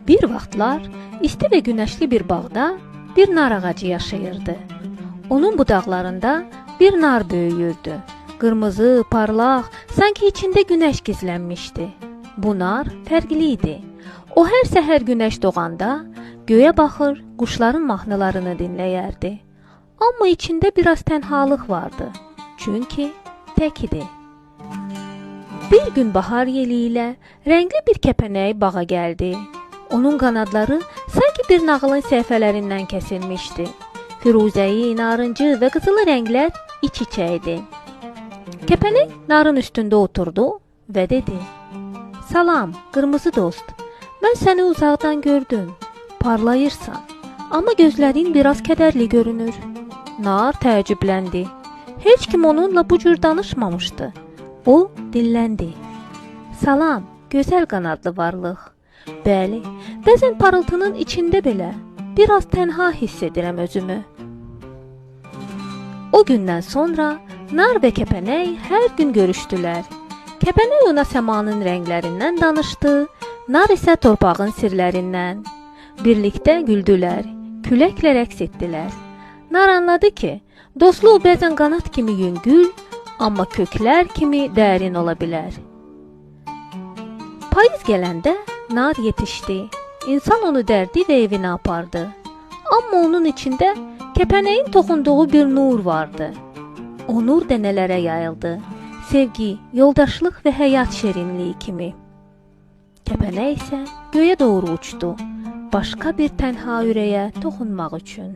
Bir vaxtlar isti və günəşli bir bağda bir nar ağacı yaşayırdı. Onun budaqlarında bir nar böyüyürdü. Qırmızı, parlaq, sanki içində günəş gizlənmişdi. Bu nar fərqli idi. O hər səhər günəş doğanda göyə baxır, quşların mahnılarını dinləyərdi. Amma içində biraz tənhalıq vardı. Çünki tək idi. Bir gün bahar yeli ilə rəngli bir kəpənək bağa gəldi. Onun qanadları sanki bir nağılın səhifələrindən kəsilmişdi. Firuzəyi, narıncı və qızılı rənglər iç-içə idi. Kəpənək narın üstündə oturdu və dedi: "Salam, qırmızı dost. Mən səni uzaqdan gördüm. Parlayırsan, amma gözlərin biraz kədərli görünür." Nar təəccübləndi. Heç kim onunla bu cür danışmamışdı. O dilləndi: "Salam, gözəl qanadlı varlıq. Bəli, bəzən parıltının içində belə biraz tənha hiss edirəm özümü." O gündən sonra nar və kəpənək hər gün görüşdülər. Kəpənək ona səmanın rənglərindən danışdı, nar isə torpağın sirlərindən. Birlikdə güldülər, küləklə rəqs etdilər. Nar anladı ki, dostluq bəzən qanad kimi yüngül, amma köklər kimi dərin ola bilər. Payız gələndə nar yetişdi. İnsan onu dərdi və evinə apardı. Amma onun içində kəpənəyin toxunduğu bir nur vardı. O nur dənələrə yayıldı. Sevgi, yoldaşlıq və həyat şirinliyi kimi. Kəpənək isə göyə doğru uçdu. Başqa bir tənha ürəyə toxunmaq üçün.